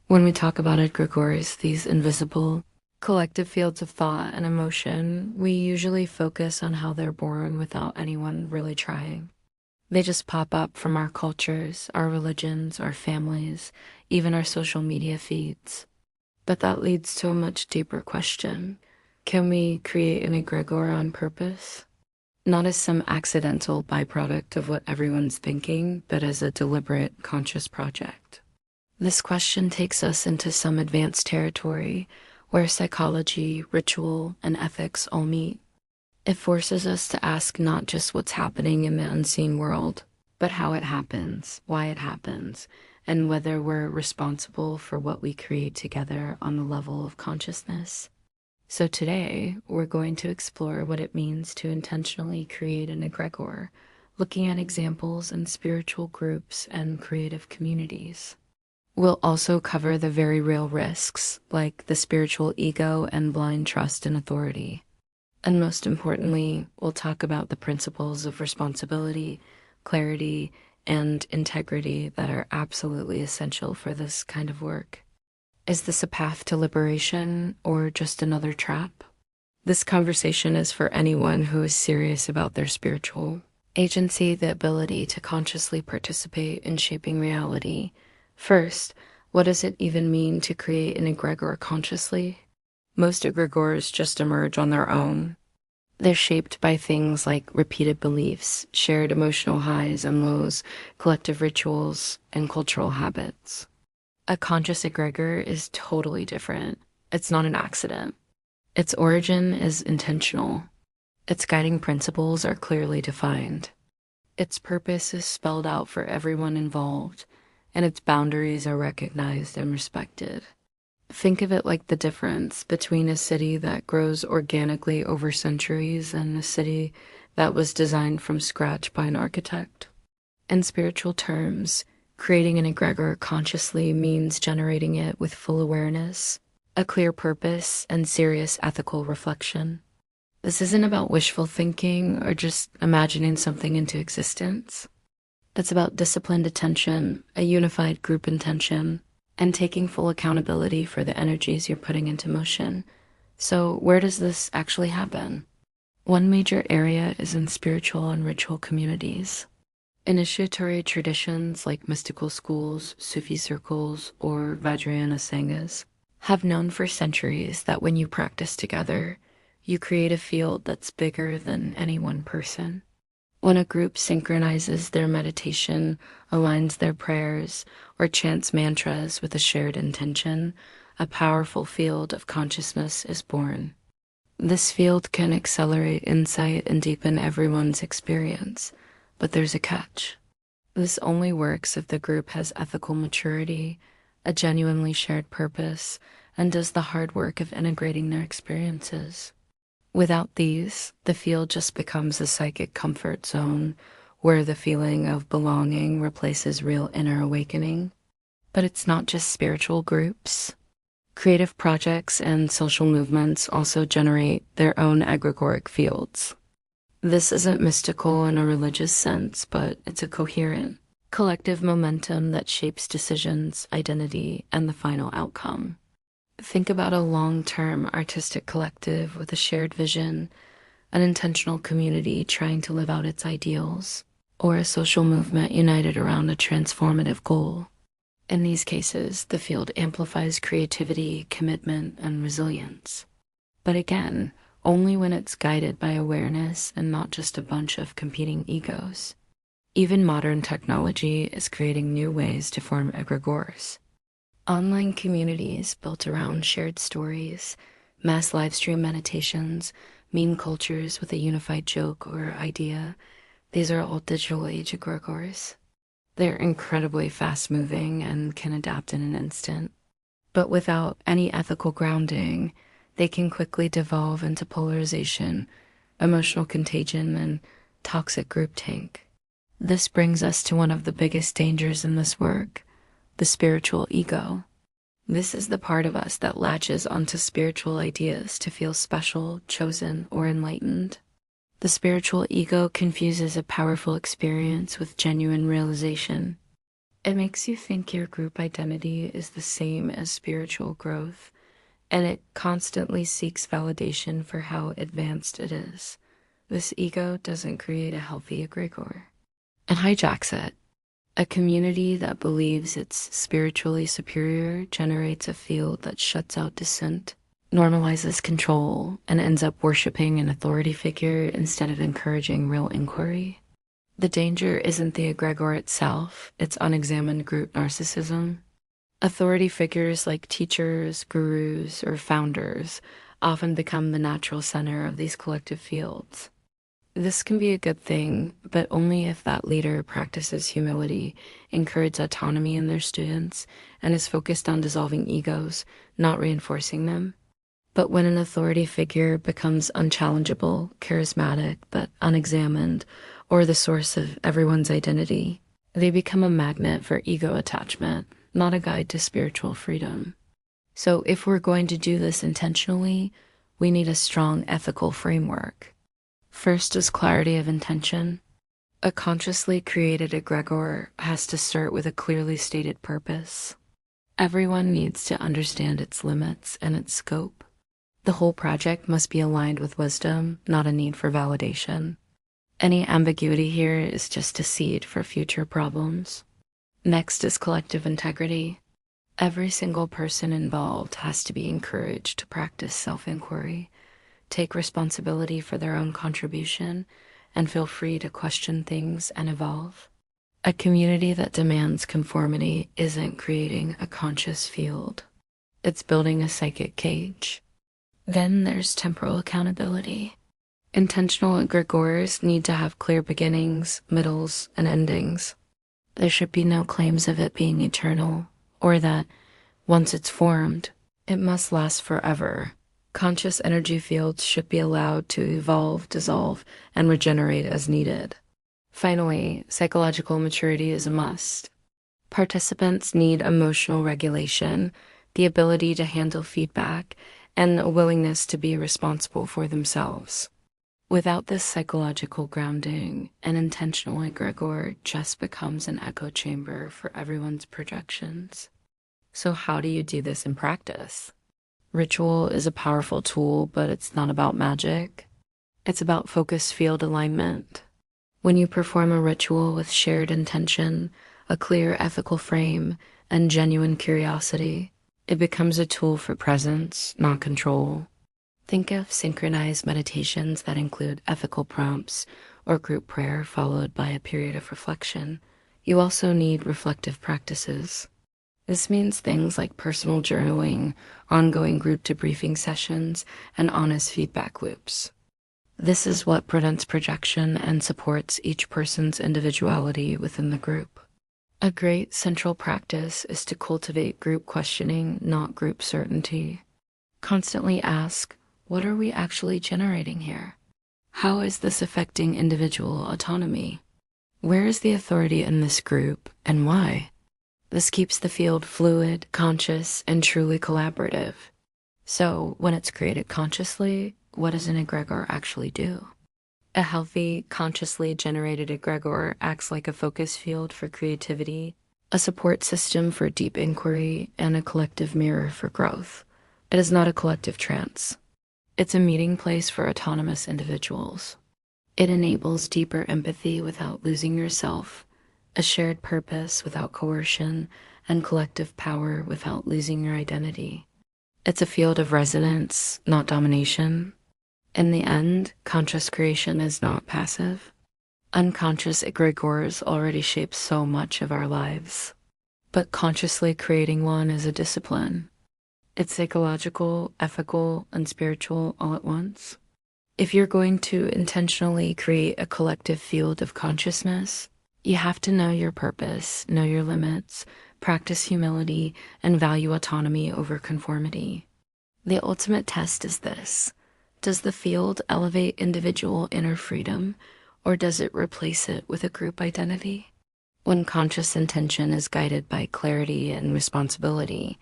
When we talk about egregores, these invisible, collective fields of thought and emotion, we usually focus on how they're born without anyone really trying. They just pop up from our cultures, our religions, our families, even our social media feeds. But that leads to a much deeper question. Can we create an egregore on purpose? Not as some accidental byproduct of what everyone's thinking, but as a deliberate, conscious project. This question takes us into some advanced territory where psychology, ritual, and ethics all meet. It forces us to ask not just what's happening in the unseen world, but how it happens, why it happens, and whether we're responsible for what we create together on the level of consciousness. So today, we're going to explore what it means to intentionally create an egregore, looking at examples in spiritual groups and creative communities. We'll also cover the very real risks, like the spiritual ego and blind trust in authority. And most importantly, we'll talk about the principles of responsibility, clarity, and integrity that are absolutely essential for this kind of work. Is this a path to liberation or just another trap? This conversation is for anyone who is serious about their spiritual agency, the ability to consciously participate in shaping reality. First, what does it even mean to create an egregore consciously? Most egregores just emerge on their own. They're shaped by things like repeated beliefs, shared emotional highs and lows, collective rituals, and cultural habits. A conscious egregore is totally different. It's not an accident. Its origin is intentional. Its guiding principles are clearly defined. Its purpose is spelled out for everyone involved, and its boundaries are recognized and respected. Think of it like the difference between a city that grows organically over centuries and a city that was designed from scratch by an architect. In spiritual terms, creating an egregore consciously means generating it with full awareness, a clear purpose, and serious ethical reflection. This isn't about wishful thinking or just imagining something into existence. It's about disciplined attention, a unified group intention, and taking full accountability for the energies you're putting into motion. So where does this actually happen? One major area is in spiritual and ritual communities. Initiatory traditions like mystical schools, Sufi circles, or Vajrayana sanghas have known for centuries that when you practice together, you create a field that's bigger than any one person. When a group synchronizes their meditation, aligns their prayers, or chants mantras with a shared intention, a powerful field of consciousness is born. This field can accelerate insight and deepen everyone's experience, but there's a catch. This only works if the group has ethical maturity, a genuinely shared purpose, and does the hard work of integrating their experiences. Without these, the field just becomes a psychic comfort zone where the feeling of belonging replaces real inner awakening. But it's not just spiritual groups. Creative projects and social movements also generate their own egregoric fields. This isn't mystical in a religious sense, but it's a coherent, collective momentum that shapes decisions, identity, and the final outcome. Think about a long-term artistic collective with a shared vision, an intentional community trying to live out its ideals, or a social movement united around a transformative goal. In these cases, the field amplifies creativity, commitment, and resilience. But again, only when it's guided by awareness and not just a bunch of competing egos. Even modern technology is creating new ways to form egregores. Online communities built around shared stories, mass livestream meditations, meme cultures with a unified joke or idea. These are all digital age egregores. They're incredibly fast-moving and can adapt in an instant. But without any ethical grounding, they can quickly devolve into polarization, emotional contagion, and toxic groupthink. This brings us to one of the biggest dangers in this work: the spiritual ego. This is the part of us that latches onto spiritual ideas to feel special, chosen, or enlightened. The spiritual ego confuses a powerful experience with genuine realization. It makes you think your group identity is the same as spiritual growth, and it constantly seeks validation for how advanced it is. This ego doesn't create a healthy egregore. It hijacks it. A community that believes it's spiritually superior generates a field that shuts out dissent, normalizes control, and ends up worshiping an authority figure instead of encouraging real inquiry. The danger isn't the egregore itself, it's unexamined group narcissism. Authority figures like teachers, gurus, or founders often become the natural center of these collective fields. This can be a good thing, but only if that leader practices humility, encourages autonomy in their students, and is focused on dissolving egos, not reinforcing them. But when an authority figure becomes unchallengeable, charismatic, but unexamined, or the source of everyone's identity, they become a magnet for ego attachment, not a guide to spiritual freedom. So if we're going to do this intentionally, we need a strong ethical framework. First is clarity of intention. A consciously created egregore has to start with a clearly stated purpose. Everyone needs to understand its limits and its scope. The whole project must be aligned with wisdom, not a need for validation. Any ambiguity here is just a seed for future problems. Next is collective integrity. Every single person involved has to be encouraged to practice self-inquiry, take responsibility for their own contribution, and feel free to question things and evolve. A community that demands conformity isn't creating a conscious field. It's building a psychic cage. Then there's temporal accountability. Intentional egregores need to have clear beginnings, middles, and endings. There should be no claims of it being eternal, or that, once it's formed, it must last forever. Conscious energy fields should be allowed to evolve, dissolve, and regenerate as needed. Finally, psychological maturity is a must. Participants need emotional regulation, the ability to handle feedback, and a willingness to be responsible for themselves. Without this psychological grounding, an intentional egregore just becomes an echo chamber for everyone's projections. So how do you do this in practice? Ritual is a powerful tool, but it's not about magic. It's about focused field alignment. When you perform a ritual with shared intention, a clear ethical frame, and genuine curiosity, it becomes a tool for presence, not control. Think of synchronized meditations that include ethical prompts or group prayer followed by a period of reflection. You also need reflective practices. This means things like personal journaling, ongoing group debriefing sessions, and honest feedback loops. This is what prevents projection and supports each person's individuality within the group. A great central practice is to cultivate group questioning, not group certainty. Constantly ask, what are we actually generating here? How is this affecting individual autonomy? Where is the authority in this group, and why? This keeps the field fluid, conscious, and truly collaborative. So, when it's created consciously, what does an egregore actually do? A healthy, consciously generated egregore acts like a focus field for creativity, a support system for deep inquiry, and a collective mirror for growth. It is not a collective trance. It's a meeting place for autonomous individuals. It enables deeper empathy without losing yourself, a shared purpose without coercion, and collective power without losing your identity. It's a field of resonance, not domination. In the end, conscious creation is not passive. Unconscious egregores already shape so much of our lives. But consciously creating one is a discipline. It's psychological, ethical, and spiritual all at once. If you're going to intentionally create a collective field of consciousness, you have to know your purpose, know your limits, practice humility, and value autonomy over conformity. The ultimate test is this. Does the field elevate individual inner freedom, or does it replace it with a group identity? When conscious intention is guided by clarity and responsibility,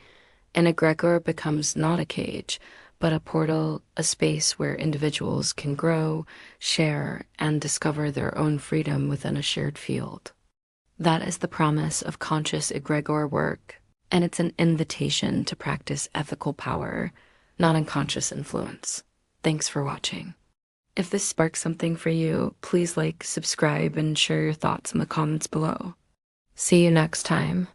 an egregore becomes not a cage, but a portal, a space where individuals can grow, share, and discover their own freedom within a shared field. That is the promise of conscious egregore work, and it's an invitation to practice ethical power, not unconscious influence. Thanks for watching. If this sparks something for you, please like, subscribe, and share your thoughts in the comments below. See you next time.